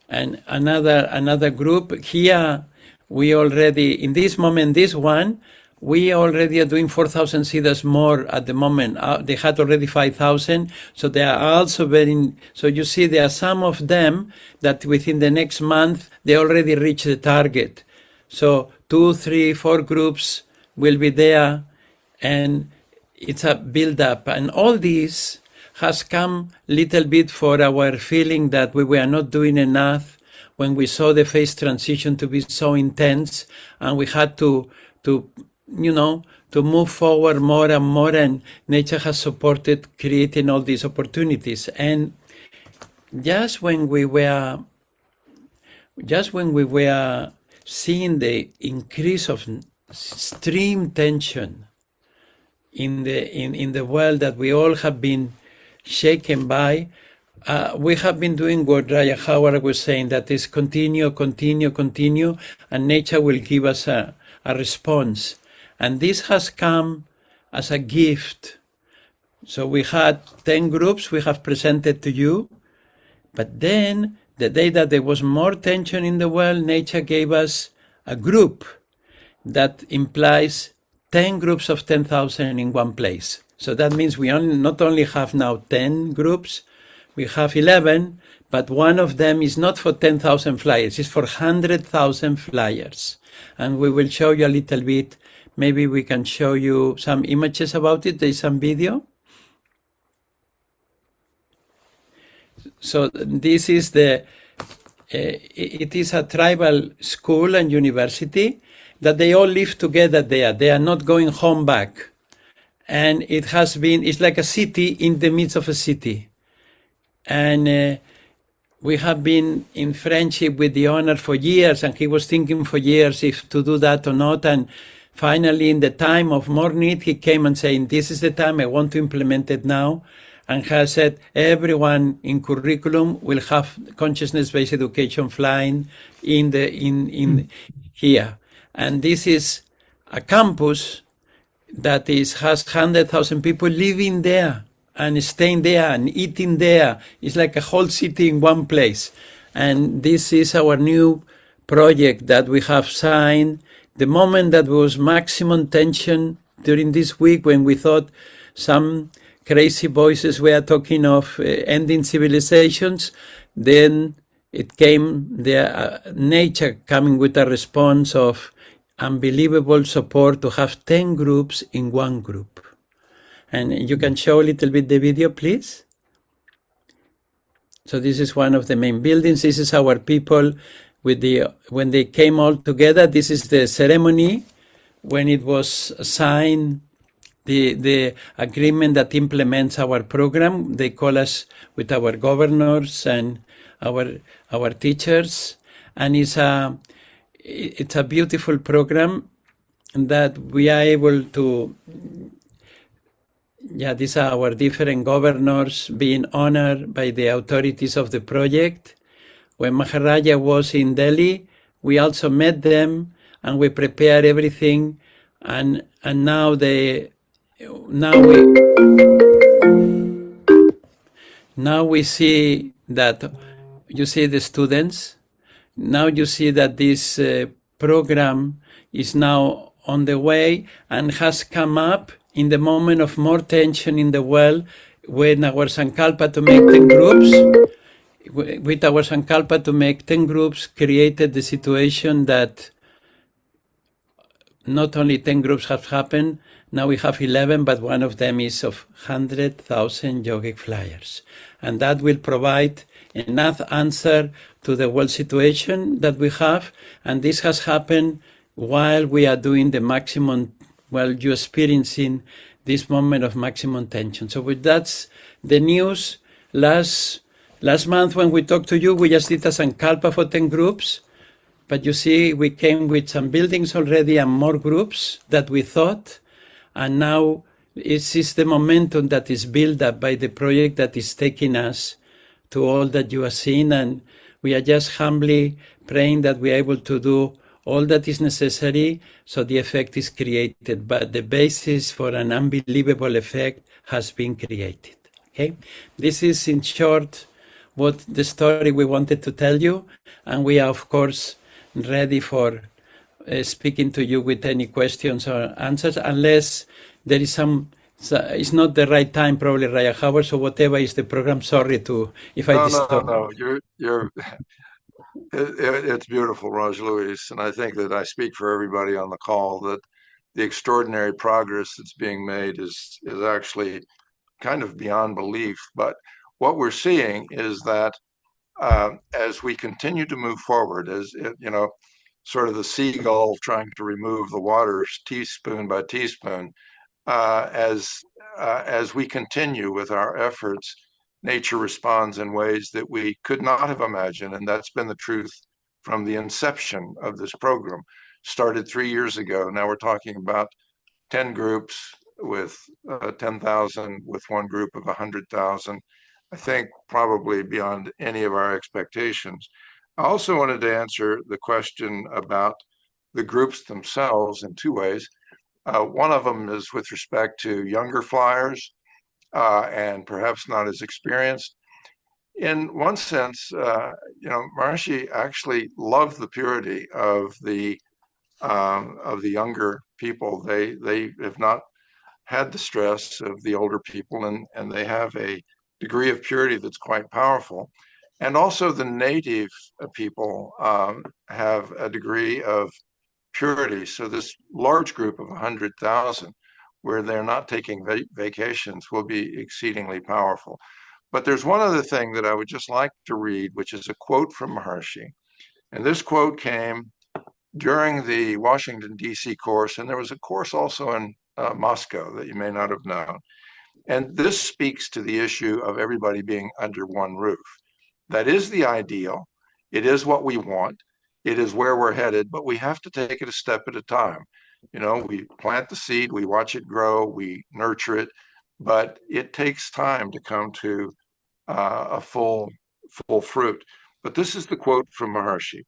And another group here. We already, in this moment, this one, we already are doing 4,000 siddhas more at the moment. They had already 5,000, so they are also so you see there are some of them that within the next month, they already reach the target. So 2, 3, 4 groups will be there, and it's a build-up. And all this has come little bit for our feeling that we were not doing enough when we saw the phase transition to be so intense, and we had to move forward more and more, and nature has supported creating all these opportunities. And just when we were seeing the increase of extreme tension in the world that we all have been shaken by, we have been doing what Raya Howard was saying, that is continue, and nature will give us a response. And this has come as a gift. So we had 10 groups we have presented to you, but then the day that there was more tension in the world, nature gave us a group that implies 10 groups of 10,000 in one place. So that means we not only have now 10 groups, we have 11, but one of them is not for 10,000 flyers, it's for 100,000 flyers. And we will show you a little bit. Maybe we can show you some images about it. There's some video. So this is it is a tribal school and university that they all live together there. They are not going home back. And it's like a city in the midst of a city. And we have been in friendship with the owner for years, and he was thinking for years if to do that or not. And finally, in the time of more need, he came and saying, this is the time, I want to implement it now. And has said, everyone in curriculum will have consciousness-based education flying in here. And this is a campus that has 100,000 people living there and staying there and eating there. It's like a whole city in one place. And this is our new project that we have signed. The moment that was maximum tension during this week, when we thought some crazy voices were talking of ending civilizations, then it came nature coming with a response of unbelievable support to have 10 groups in one group. And you can show a little bit the video, please. So this is one of the main buildings. This is our people when they came all together. This is the ceremony when it was signed, the agreement that implements our program. They call us with our governors and our teachers, and it's a beautiful program that we are able to. Yeah, these are our different governors being honored by the authorities of the project. When Maharaja was in Delhi, we also met them and we prepared everything, and now we see that, you see the students. Now you see that this program is now on the way and has come up in the moment of more tension in the world, when our Sankalpa to make 10 groups, with our Sankalpa to make 10 groups, created the situation that not only 10 groups have happened, now we have 11, but one of them is of 100,000 yogic flyers. And that will provide enough answer to the world situation that we have. And this has happened while we are doing the maximum, while you're experiencing this moment of maximum tension. So that's the news. Last month when we talked to you, we just did a Sankalpa for 10 groups. But you see, we came with some buildings already and more groups that we thought. And now it's the momentum that is built up by the project that is taking us to all that you are seeing. And we are just humbly praying that we are able to do all that is necessary so the effect is created. But the basis for an unbelievable effect has been created. Okay? This is in short what the story we wanted to tell you. And we are, of course, ready for speaking to you with any questions or answers, unless there is it's not the right time, probably, Raya Howard, so whatever is the program, sorry if I disturb. No, it's beautiful, Raj Luis, and I think that I speak for everybody on the call that the extraordinary progress that's being made is actually kind of beyond belief. But what we're seeing is that as we continue to move forward, as sort of the seagull trying to remove the water teaspoon by teaspoon, as we continue with our efforts, nature responds in ways that we could not have imagined. And that's been the truth from the inception of this program. Started 3 years ago. Now we're talking about 10 groups with 10,000, with one group of 100,000. I think probably beyond any of our expectations. I also wanted to answer the question about the groups themselves in two ways. One of them is with respect to younger flyers and perhaps not as experienced. In one sense, Maharishi actually loved the purity of the younger people. They have not had the stress of the older people, and they have a degree of purity that's quite powerful. And also the native people have a degree of purity. So this large group of 100,000, where they're not taking vacations, will be exceedingly powerful. But there's one other thing that I would just like to read, which is a quote from Maharishi. And this quote came during the Washington, D.C. course, and there was a course also in Moscow that you may not have known. And this speaks to the issue of everybody being under one roof. That is the ideal. It is what we want. It is where we're headed, but we have to take it a step at a time. You know, we plant the seed, we watch it grow, we nurture it, but it takes time to come to a full fruit. But this is the quote from Maharishi.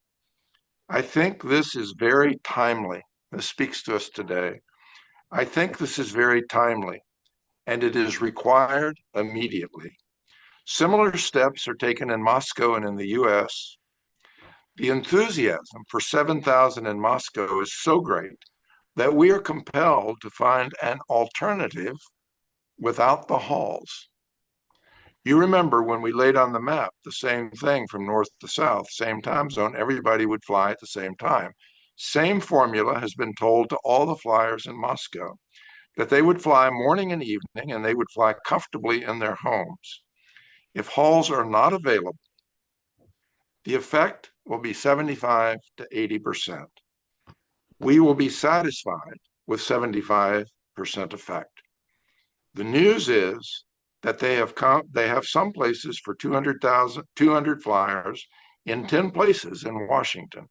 I think this is very timely. This speaks to us today. I think this is very timely, and it is required immediately. Similar steps are taken in Moscow and in the US. The enthusiasm for 7,000 in Moscow is so great that we are compelled to find an alternative without the halls. You remember when we laid on the map the same thing from north to south, same time zone, everybody would fly at the same time. Same formula has been told to all the flyers in Moscow, that they would fly morning and evening and they would fly comfortably in their homes. If halls are not available, the effect will be 75 to 80%. We will be satisfied with 75% effect. The news is that they have some places for 200 flyers in 10 places in Washington.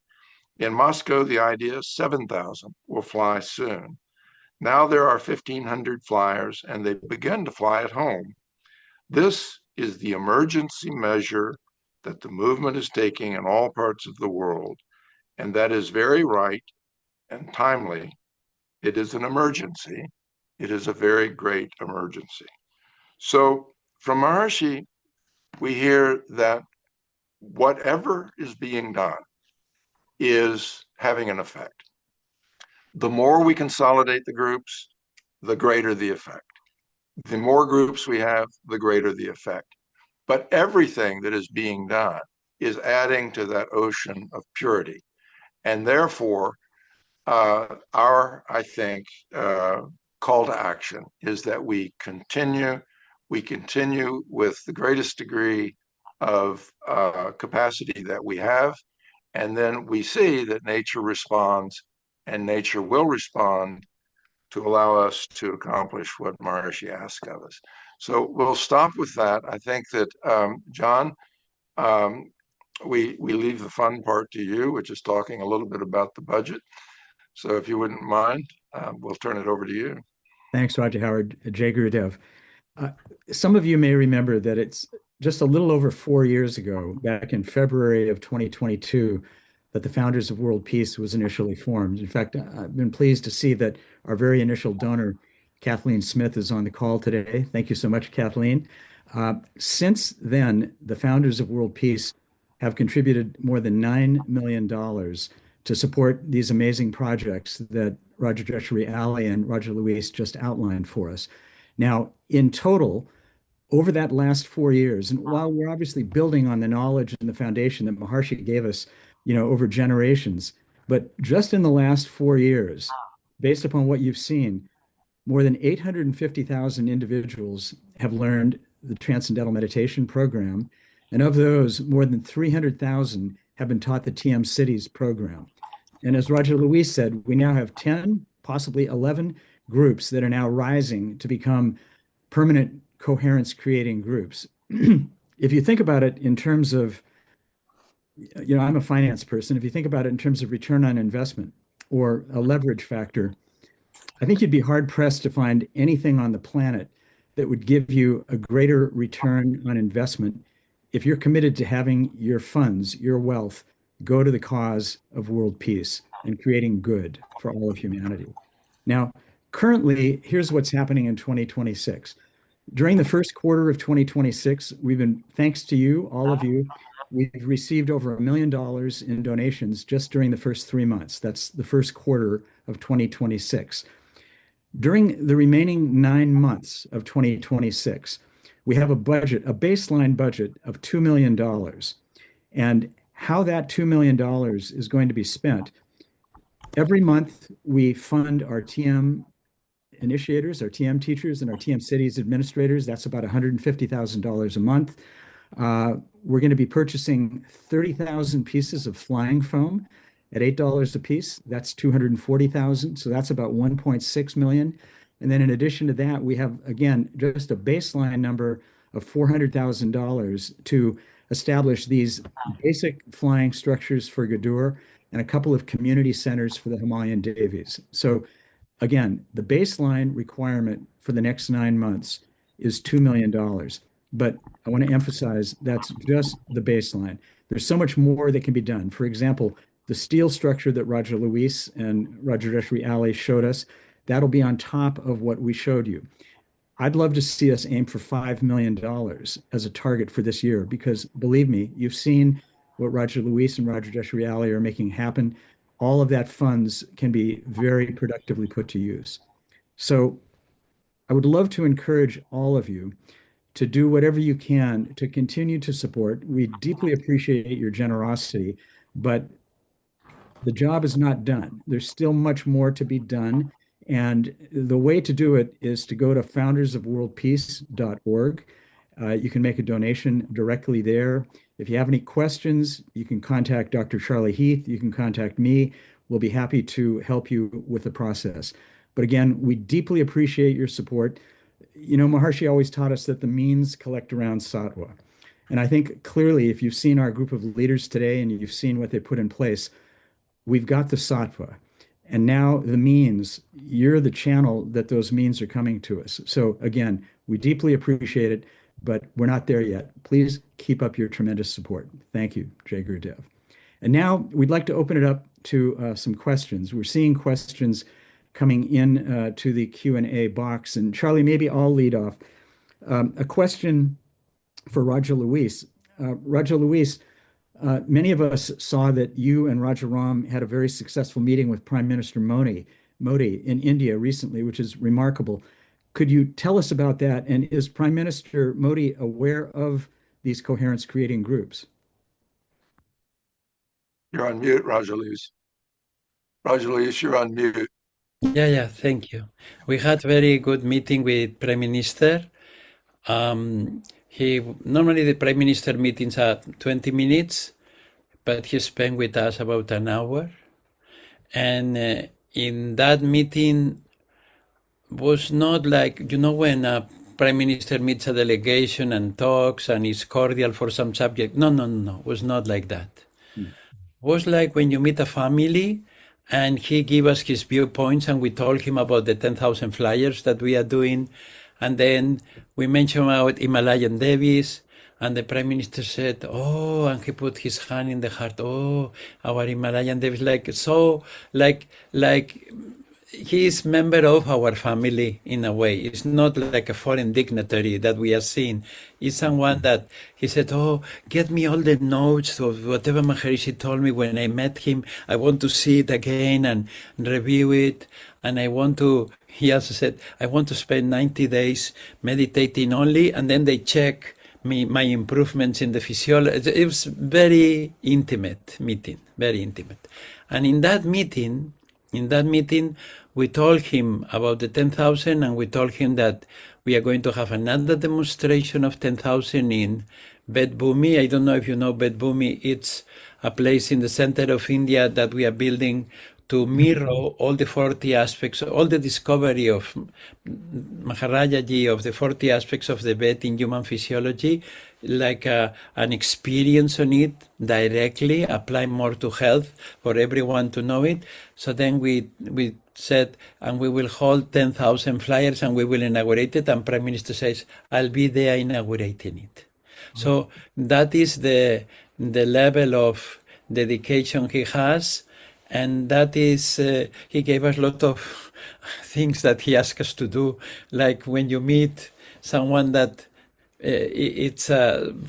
In Moscow, the idea is 7,000 will fly soon. Now there are 1,500 flyers and they begin to fly at home. This is the emergency measure that the movement is taking in all parts of the world. And that is very right and timely. It is an emergency. It is a very great emergency. So from Maharishi, we hear that whatever is being done is having an effect. The more we consolidate the groups, the greater the effect. The more groups we have, the greater the effect. But everything that is being done is adding to that ocean of purity. And therefore, our, I think, call to action is that we continue with the greatest degree of capacity that we have. And then we see that nature responds, and nature will respond to allow us to accomplish what Maharishi asked of us. So we'll stop with that. I think that, John, we leave the fun part to you, which is talking a little bit about the budget. So if you wouldn't mind, we'll turn it over to you. Thanks, Roger Howard. Jay Gurudev. Some of you may remember that it's just a little over 4 years ago, back in February of 2022, that the Founders of World Peace was initially formed. In fact, I've been pleased to see that our very initial donor, Kathleen Smith, is on the call today. Thank you so much, Kathleen. Since then, the Founders of World Peace have contributed more than $9 million to support these amazing projects that Roger Jeshuri Ali and Roger Luis just outlined for us. Now, in total, over that last 4 years, and while we're obviously building on the knowledge and the foundation that Maharishi gave us, over generations, but just in the last 4 years, based upon what you've seen, more than 850,000 individuals have learned the Transcendental Meditation program, and of those, more than 300,000 have been taught the TM Cities program. And as Roger Luis said, we now have 10, possibly 11 groups that are now rising to become permanent coherence creating groups. If you think about it in terms of, I'm a finance person. If you think about it in terms of return on investment or a leverage factor, I think you'd be hard pressed to find anything on the planet that would give you a greater return on investment if you're committed to having your funds, your wealth, go to the cause of world peace and creating good for all of humanity. Now, currently, here's what's happening in 2026. During the first quarter of 2026, thanks to you, all of you, we've received over $1 million in donations just during the first 3 months. That's the first quarter of 2026. During the remaining 9 months of 2026, we have a baseline budget of $2 million. And how that $2 million is going to be spent, every month we fund our TM initiators, our TM teachers, and our TM cities administrators. That's about $150,000 a month. We're going to be purchasing 30,000 pieces of flying foam at $8 a piece. That's 240,000. So that's about 1.6 million. And then in addition to that, we have, again, just a baseline number of $400,000 to establish these basic flying structures for Gadur and a couple of community centers for the Himalayan Devis. So again, the baseline requirement for the next 9 months is $2 million. But I want to emphasize that's just the baseline. There's so much more that can be done. For example, the steel structure that Raja Luis and Rajadeshri Ali showed us, that'll be on top of what we showed you. I'd love to see us aim for $5 million as a target for this year, because believe me, you've seen what Raja Luis and Rajadeshri Ali are making happen. All of that funds can be very productively put to use. So I would love to encourage all of you to do whatever you can to continue to support. We deeply appreciate your generosity, but the job is not done. There's still much more to be done. And the way to do it is to go to foundersofworldpeace.org. You can make a donation directly there. If you have any questions, you can contact Dr. Charlie Heath. You can contact me. We'll be happy to help you with the process. But again, we deeply appreciate your support. You know, Maharshi always taught us that the means collect around sattva. And I think clearly, if you've seen our group of leaders today and you've seen what they put in place, we've got the sattva. And now the means, you're the channel that those means are coming to us. So again, we deeply appreciate it, but we're not there yet. Please keep up your tremendous support. Thank you, Jai Gurudev. And now we'd like to open it up to some questions. We're seeing questions coming in to the Q&A box. And Charlie, maybe I'll lead off. A question for Raja Luis. Raja Luis, many of us saw that you and Raja Ram had a very successful meeting with Prime Minister Modi in India recently, which is remarkable. Could you tell us about that? And is Prime Minister Modi aware of these coherence creating groups? You're on mute, Raja Luis. Raja Luis, you're on mute. Yeah, thank you. We had very good meeting with Prime Minister. Normally the Prime Minister meetings are 20 minutes, but he spent with us about an hour. And in that meeting was not like, you know, when a Prime Minister meets a delegation and talks and is cordial for some subject. No, it was not like that. It was like when you meet a family and he gave us his viewpoints and we told him about the 10,000 flyers that we are doing. And then we mentioned about Himalayan Devis. And the Prime Minister said, oh, and he put his hand in the heart, oh, our Himalayan Devis, like he is member of our family in a way. It's not like a foreign dignitary that we are seeing. It's someone that he said, oh, get me all the notes of whatever Maharishi told me when I met him. I want to see it again and review it. And he also said, I want to spend 90 days meditating only. And then they check my improvements in the physiology. It was very intimate meeting, very intimate. And in that meeting, we told him about the 10,000 and we told him that we are going to have another demonstration of 10,000 in Bedbhumi. I don't know if you know Bedbhumi. It's a place in the center of India that we are building to mirror all the 40 aspects, all the discovery of Maharajaji of the 40 aspects of the bed in human physiology, like an experience on it directly, apply more to health for everyone to know it. So then we said, and we will hold 10,000 flyers and we will inaugurate it. And Prime Minister says, I'll be there inaugurating it. So that is the level of dedication he has. And that is, he gave us a lot of things that he asked us to do. Like when you meet someone that it's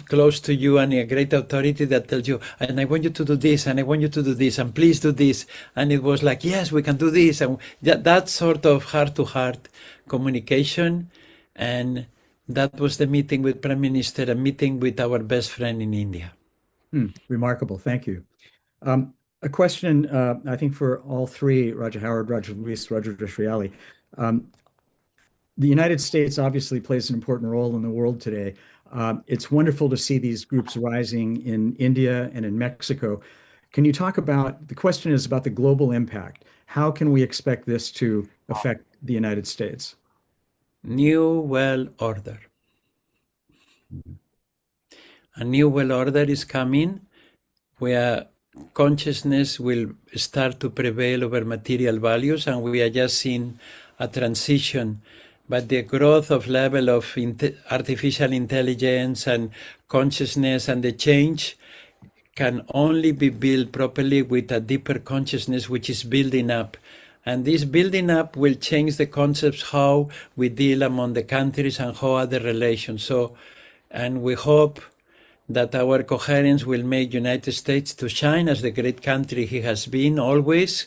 close to you and a great authority that tells you, and I want you to do this, and I want you to do this, and please do this. And it was like, yes, we can do this. And that sort of heart-to-heart communication. And that was the meeting with Prime Minister, a meeting with our best friend in India. Remarkable. Thank you. A question, I think, for all three, Raja Howard, Raja Luis, Raja Deshriali. The United States obviously plays an important role in the world today. It's wonderful to see these groups rising in India and in Mexico. Can you talk about, the question is about the global impact. How can we expect this to affect the United States? New world order. A new world order is coming where consciousness will start to prevail over material values, and we are just seeing a transition. But the growth of level of artificial intelligence and consciousness and the change can only be built properly with a deeper consciousness which is building up. And this building up will change the concepts how we deal among the countries and how other relations. So, and we hope that our coherence will make United States to shine as the great country he has been always,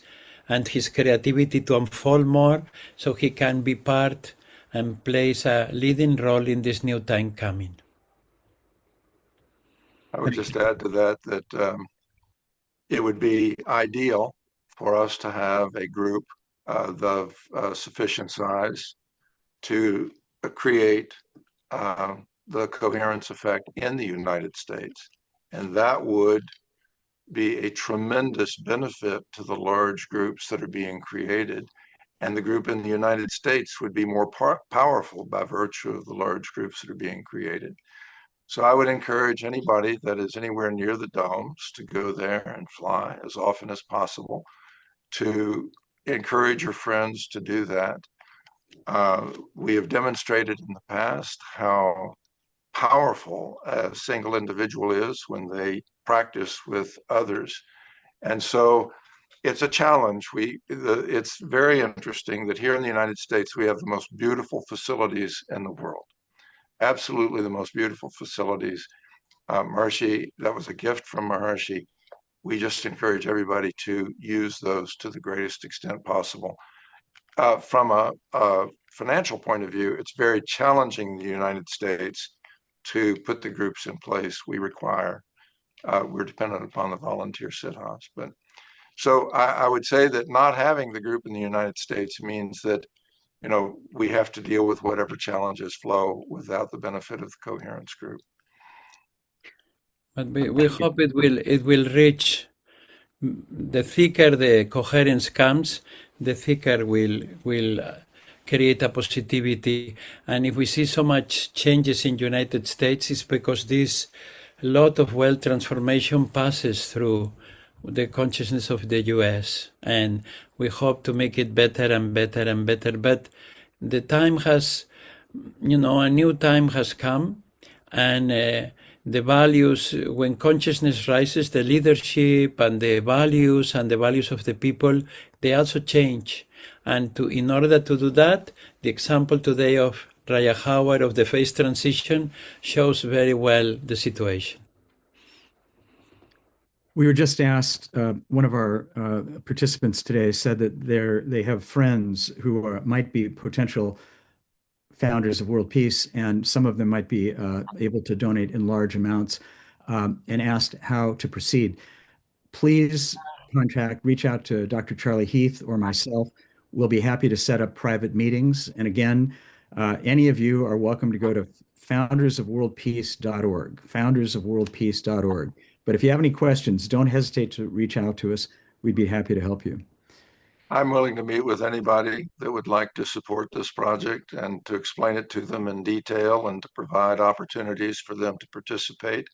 and his creativity to unfold more so he can be part and plays a leading role in this new time coming. I would just add to that it would be ideal for us to have a group of sufficient size to create the coherence effect in the United States. And that would be a tremendous benefit to the large groups that are being created. And the group in the United States would be more powerful by virtue of the large groups that are being created. So I would encourage anybody that is anywhere near the domes to go there and fly as often as possible, to encourage your friends to do that. We have demonstrated in the past how powerful a single individual is when they practice with others. And so it's a challenge. It's very interesting that here in the United States, we have the most beautiful facilities in the world. Absolutely the most beautiful facilities. Maharishi, that was a gift from Maharishi. We just encourage everybody to use those to the greatest extent possible. From a financial point of view, it's very challenging in the United States to put the groups in place we require. We're dependent upon the volunteer siddhas. But so I would say that not having the group in the United States means that, you know, we have to deal with whatever challenges flow without the benefit of the coherence group. But we hope it will reach. The thicker the coherence comes, the thicker will create a positivity. And if we see so much changes in United States, it's because this lot of wealth transformation passes through the consciousness of the US, and we hope to make it better and better and better. But the time has, you know, a new time has come, and the values, when consciousness rises, the leadership and the values of the people, they also change. And in order to do that, the example today of Raya Howard of the phase transition shows very well the situation. We were just asked, one of our participants today said that they have friends who might be potential founders of world peace, and some of them might be able to donate in large amounts, and asked how to proceed. Please reach out to Dr. Charlie Heath or myself. We'll be happy to set up private meetings. And again, any of you are welcome to go to foundersofworldpeace.org, foundersofworldpeace.org. But if you have any questions, don't hesitate to reach out to us. We'd be happy to help you. I'm willing to meet with anybody that would like to support this project and to explain it to them in detail and to provide opportunities for them to participate.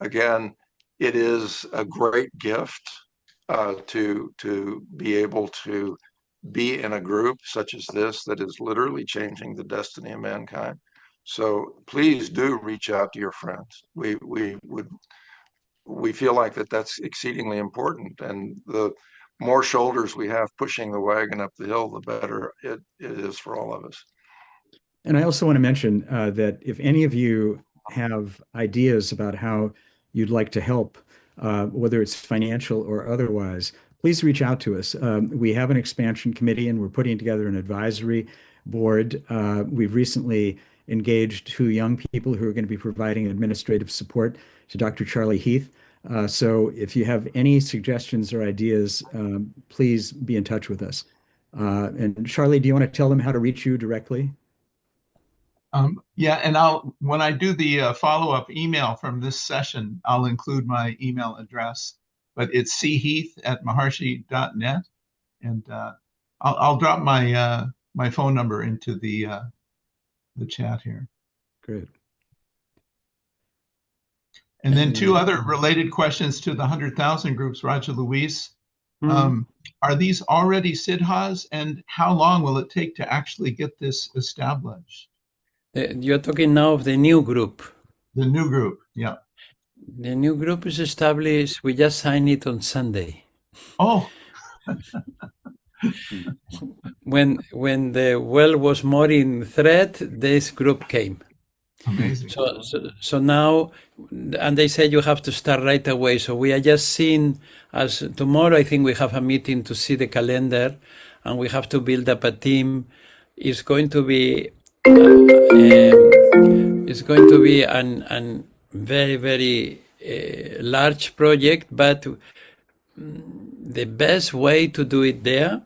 Again, it is a great gift to be able to be in a group such as this that is literally changing the destiny of mankind. So please do reach out to your friends. We feel like that's exceedingly important, and the more shoulders we have pushing the wagon up the hill, the better it is for all of us. And I also want to mention that if any of you have ideas about how you'd like to help, whether it's financial or otherwise, please reach out to us. We have an expansion committee, and we're putting together an advisory board. We've recently engaged 2 young people who are going to be providing administrative support to Dr. Charlie Heath. So if you have any suggestions or ideas, please be in touch with us. And Charlie, do you want to tell them how to reach you directly? Yeah, and when I do the follow-up email from this session, I'll include my email address, but it's cheath@maharshi.net, and I'll drop my my phone number into the chat here. Great. And then two other related questions to the 100,000 groups, Raja Luis. Are these already siddhas, and how long will it take to actually get this established? You're talking now of the new group. The new group, yeah. The new group is established. We just signed it on Sunday. Oh. When the well was more in threat, this group came. Amazing. So now, and they said you have to start right away. So we are just seeing, as tomorrow I think we have a meeting to see the calendar, and we have to build up a team. It's going to be an very, very large project, but the best way to do it there,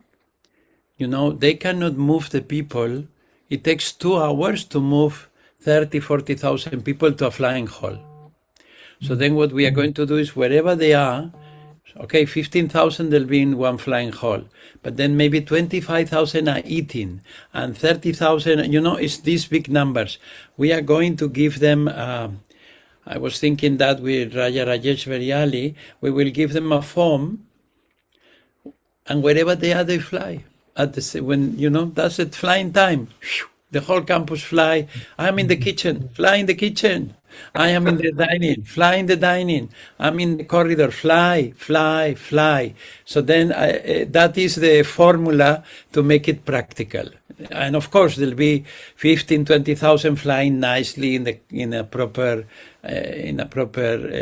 they cannot move the people. It takes 2 hours to move 30, 40,000 people to a flying hall. So then what we are going to do is wherever they are, okay, 15,000 they'll be in one flying hall, but then maybe 25,000 are eating, and 30,000, it's these big numbers. We are going to give them, I was thinking that with Raja Rajesh Veriali, we will give them a form, and wherever they are, they fly. That's it, flying time. The whole campus fly. I'm in the kitchen, fly in the kitchen. I am in the dining, fly in the dining. I'm in the corridor, fly, fly, fly. So then that is the formula to make it practical. And of course, there'll be 15, 20,000 flying nicely in a proper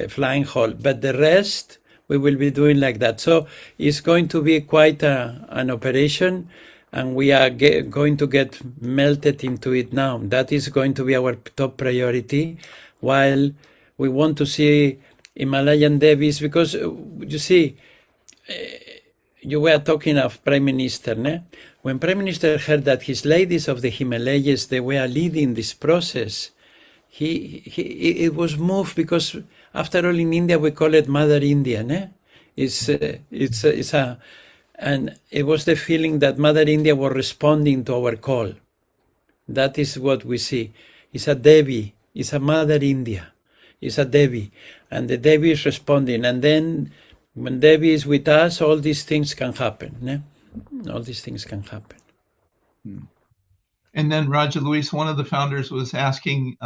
flying hall. But the rest, we will be doing like that. So it's going to be quite an operation. And we are going to get melted into it now. That is going to be our top priority, while we want to see Himalayan Devis, because you see, you were talking of Prime Minister, ne? When Prime Minister heard that his ladies of the Himalayas, they were leading this process, it was moved, because after all in India we call it Mother India, ne? And it was the feeling that Mother India was responding to our call. That is what we see. It's a Devi, it's a Mother India, it's a Devi. And the Devi is responding. And then when Devi is with us, all these things can happen. Ne? All these things can happen. And then Raja Luis, one of the founders, was asking,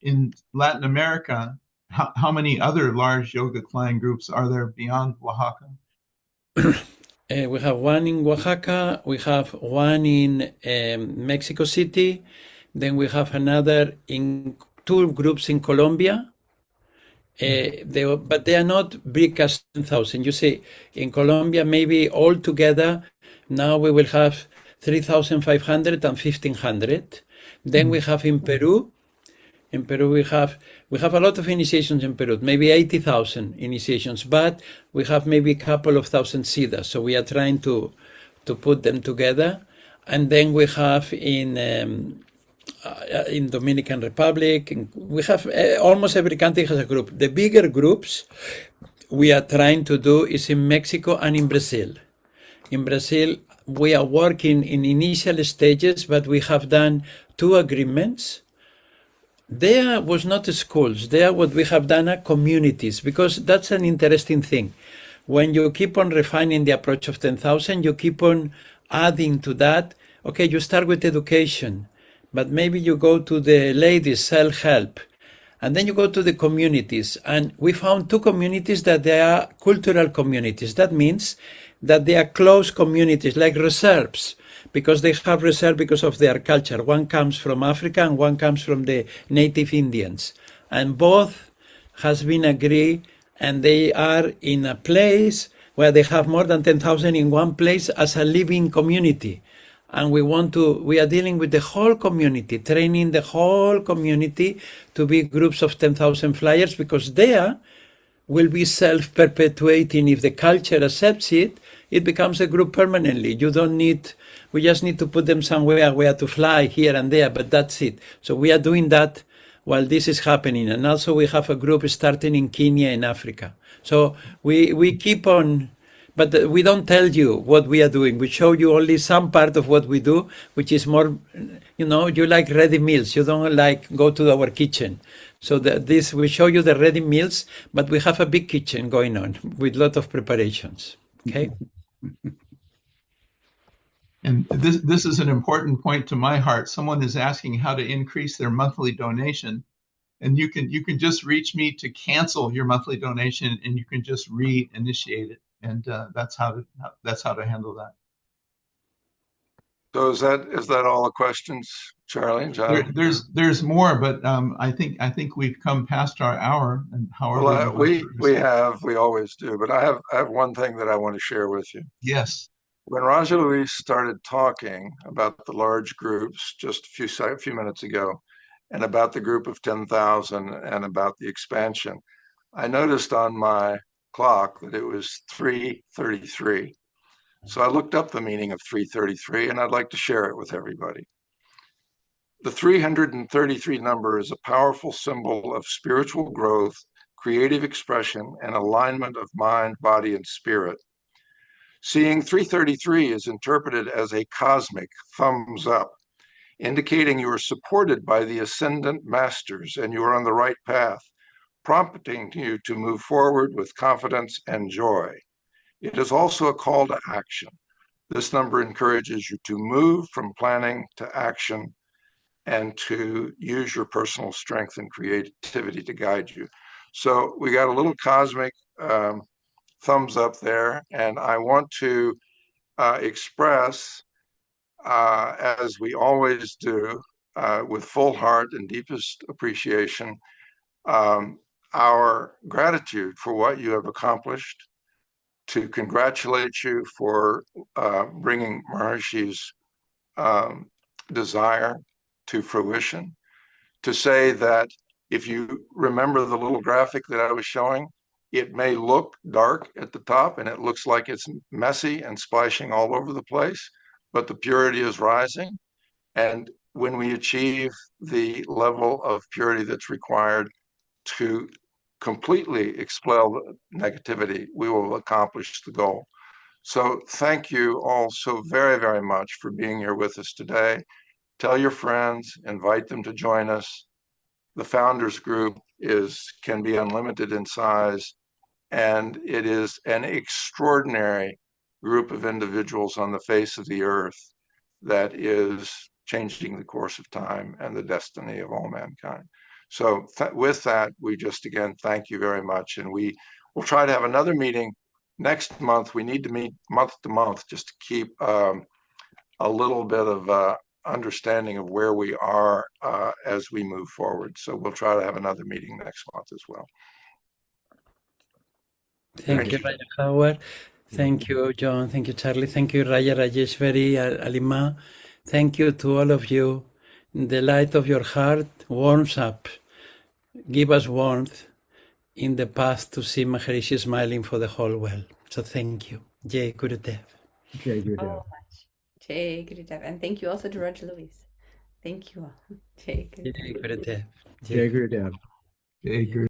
in Latin America, how many other large yoga client groups are there beyond Oaxaca? We have one in Oaxaca, we have one in Mexico City, then we have another in 2 groups in Colombia, but they are not big as 10,000. You see, in Colombia, maybe all together, now we will have 3,500 and 1,500. Then we have in Peru. In Peru, we have a lot of initiations in Peru, maybe 80,000 initiations, but we have maybe a couple of thousand siddhas. So we are trying to put them together. And then we have in Dominican Republic, we have almost every country has a group. The bigger groups we are trying to do is in Mexico and in Brazil. In Brazil, we are working in initial stages, but we have done 2 agreements. There was not schools. There what we have done are communities, because that's an interesting thing. When you keep on refining the approach of 10,000, you keep on adding to that. Okay, you start with education, but maybe you go to the ladies, self-help, and then you go to the communities. And we found 2 communities that they are cultural communities. That means that they are close communities, like reserves, because they have reserve because of their culture. One comes from Africa and one comes from the native Indians. And both has been agreed, and they are in a place where they have more than 10,000 in one place as a living community. And we are dealing with the whole community, training the whole community to be groups of 10,000 flyers, because there will be self-perpetuating. If the culture accepts it, it becomes a group permanently. We just need to put them somewhere where to fly here and there, but that's it. So we are doing that while this is happening. And also we have a group starting in Kenya in Africa. So we keep on, but we don't tell you what we are doing. We show you only some part of what we do, which is more, you like ready meals. You don't like go to our kitchen. So we show you the ready meals, but we have a big kitchen going on with a lot of preparations. Okay. And this is an important point to my heart. Someone is asking how to increase their monthly donation, and you can just reach me to cancel your monthly donation, and you can just reinitiate it, and that's how to handle that. So is that all the questions, Charlie and John? There's more, but I think we've come past our hour, and however. Well, we always do, but I have one thing that I want to share with you. Yes. When Raja Luis started talking about the large groups just a few minutes ago, and about the group of 10,000 and about the expansion, I noticed on my clock that it was 3:33. So I looked up the meaning of 3:33, and I'd like to share it with everybody. The 333 number is a powerful symbol of spiritual growth, creative expression, and alignment of mind, body, and spirit. Seeing 333 is interpreted as a cosmic thumbs up, indicating you are supported by the ascendant masters and you are on the right path, prompting you to move forward with confidence and joy. It is also a call to action. This number encourages you to move from planning to action and to use your personal strength and creativity to guide you. So we got a little cosmic thumbs up there, and I want to express, as we always do, with full heart and deepest appreciation, our gratitude for what you have accomplished, to congratulate you for bringing Maharshi's desire to fruition, to say that if you remember the little graphic that I was showing, it may look dark at the top and it looks like it's messy and splashing all over the place, but the purity is rising. And when we achieve the level of purity that's required to completely expel negativity, we will accomplish the goal. So thank you all so very, very much for being here with us today. Tell your friends, invite them to join us. The Founders Group can be unlimited in size, and it is an extraordinary group of individuals on the face of the earth that is changing the course of time and the destiny of all mankind. So with that, we just again thank you very much, and we will try to have another meeting next month. We need to meet month to month just to keep a little bit of understanding of where we are as we move forward. So we'll try to have another meeting next month as well. Thank you, Raja Howard. Thank you, John. Thank you, Charlie. Thank you, Raja Rajeshwari, Alima. Thank you to all of you. The light of your heart warms up. Give us warmth in the path to see Maharishi smiling for the whole world. So thank you. Jai Gurudev. Jai Gurudev. So much. Jai Gurudev. And thank you also to Raja Luis. Thank you all. Jai Gurudev. Jai Gurudev. Jai Gurudev. Jai Gurudev.